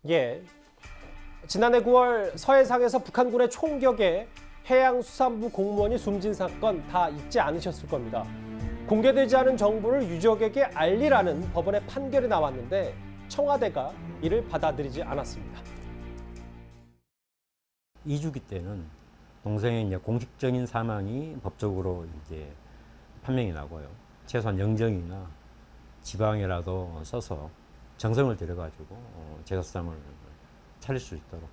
예, 지난해 9월 서해상에서 북한군의 총격에 해양수산부 공무원이 숨진 사건 다 잊지 않으셨을 겁니다. 공개되지 않은 정보를 유족에게 알리라는 법원의 판결이 나왔는데 청와대가 이를 받아들이지 않았습니다. 2주기 때는 동생의 이제 공식적인 사망이 법적으로 이제 판명이 나고요. 최소한 영정이나 지방이라도 써서 정성을 들여가지고 제사상을 차릴 수 있도록.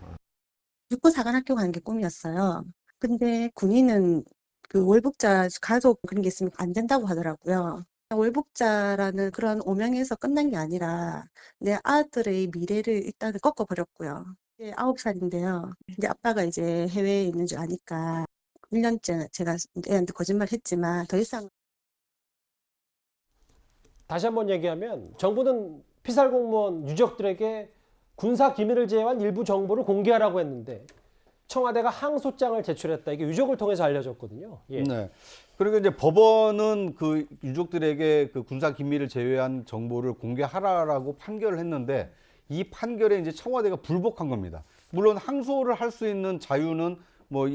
육군사관학교 가는 게 꿈이었어요. 근데 군인은 그 월북자 가족 그런 게 있으면 안 된다고 하더라고요. 월북자라는 그런 오명에서 끝난 게 아니라 내 아들의 미래를 일단 꺾어버렸고요. 이제 9살인데요. 이제 아빠가 이제 해외에 있는 줄 아니까 1년째 제가 애한테 거짓말 했지만 더 이상. 다시 한번 얘기하면 정부는 피살 공무원 유족들에게 군사 기밀을 제외한 일부 정보를 공개하라고 했는데 청와대가 항소장을 제출했다. 이게 유족을 통해서 알려졌거든요. 예. 네. 그리고 이제 법원은 그 유족들에게 그 군사 기밀을 제외한 정보를 공개하라라고 판결을 했는데 이 판결에 이제 청와대가 불복한 겁니다. 물론 항소를 할 수 있는 자유는 뭐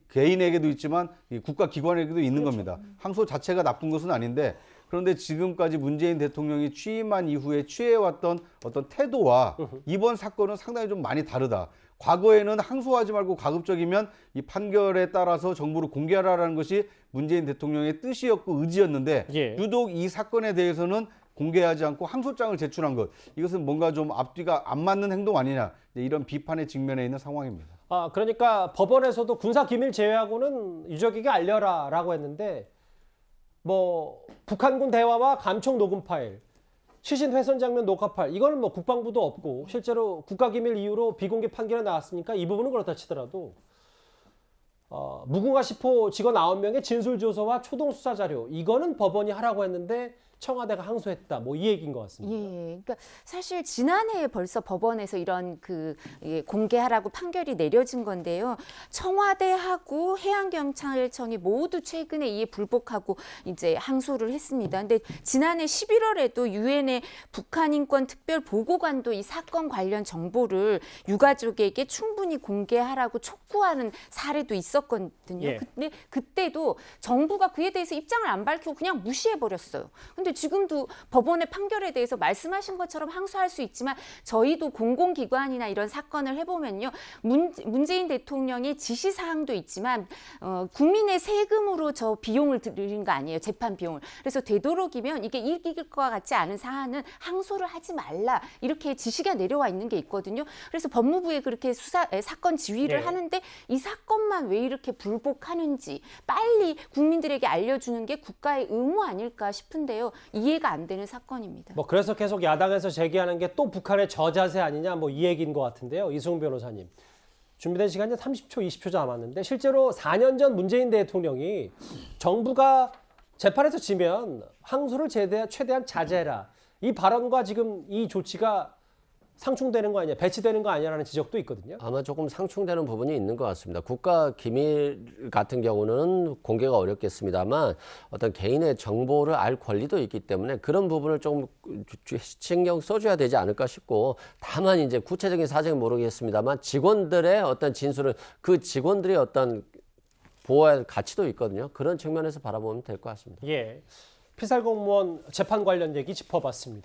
개인에게도 있지만 이 국가기관에게도 있는 그렇죠. 겁니다. 항소 자체가 나쁜 것은 아닌데 그런데 지금까지 문재인 대통령이 취임한 이후에 취해왔던 어떤 태도와 이번 사건은 상당히 좀 많이 다르다. 과거에는 항소하지 말고 가급적이면 이 판결에 따라서 정보를 공개하라는 것이 문재인 대통령의 뜻이었고 의지였는데 예. 유독 이 사건에 대해서는 공개하지 않고 항소장을 제출한 것. 이것은 뭔가 좀 앞뒤가 안 맞는 행동 아니냐. 이런 비판에 직면해 있는 상황입니다. 그러니까 법원에서도 군사 기밀 제외하고는 유족에게 알려라라고 했는데 뭐 북한군 대화와 감청 녹음 파일, 시신 훼손 장면 녹화 파일 이거는 뭐 국방부도 없고 실제로 국가기밀 이유로 비공개 판결이 나왔으니까 이 부분은 그렇다 치더라도 무궁화 10호 직원 9명의 진술 조서와 초동 수사 자료 이거는 법원이 하라고 했는데 청와대가 항소했다. 뭐 이 얘기인 것 같습니다. 예, 그러니까 사실 지난해에 벌써 법원에서 이런 공개하라고 판결이 내려진 건데요. 청와대하고 해양경찰청이 모두 최근에 이에 불복하고 이제 항소를 했습니다. 근데 지난해 11월에도 유엔의 북한인권특별보고관도 이 사건 관련 정보를 유가족에게 충분히 공개하라고 촉구하는 사례도 있었거든요. 예. 근데 그때도 정부가 그에 대해서 입장을 안 밝히고 그냥 무시해버렸어요. 근데 지금도 법원의 판결에 대해서 말씀하신 것처럼 항소할 수 있지만 저희도 공공기관이나 이런 사건을 해보면요. 문재인 대통령의 지시사항도 있지만 국민의 세금으로 저 비용을 들인 거 아니에요. 재판 비용을. 그래서 되도록이면 이게 이길 것 같지 않은 사안은 항소를 하지 말라. 이렇게 지시가 내려와 있는 게 있거든요. 그래서 법무부에 그렇게 사건 지휘를 네. 하는데 이 사건만 왜 이렇게 불복하는지 빨리 국민들에게 알려주는 게 국가의 의무 아닐까 싶은데요. 이해가 안 되는 사건입니다. 뭐 그래서 계속 야당에서 제기하는 게 또 북한의 저자세 아니냐 뭐 이 얘기인 것 같은데요. 이승훈 변호사님. 준비된 시간이 30초, 20초 남았는데 실제로 4년 전 문재인 대통령이 정부가 재판에서 지면 항소를 최대한 자제해라. 이 발언과 지금 이 조치가 상충되는 거 아니냐, 배치되는 거 아니냐라는 지적도 있거든요. 아마 조금 상충되는 부분이 있는 것 같습니다. 국가 기밀 같은 경우는 공개가 어렵겠습니다만 어떤 개인의 정보를 알 권리도 있기 때문에 그런 부분을 조금 신경 써줘야 되지 않을까 싶고 다만 이제 구체적인 사정은 모르겠습니다만 직원들의 어떤 진술을 그 직원들의 어떤 보호할 가치도 있거든요. 그런 측면에서 바라보면 될 것 같습니다. 예, 피살 공무원 재판 관련 얘기 짚어봤습니다.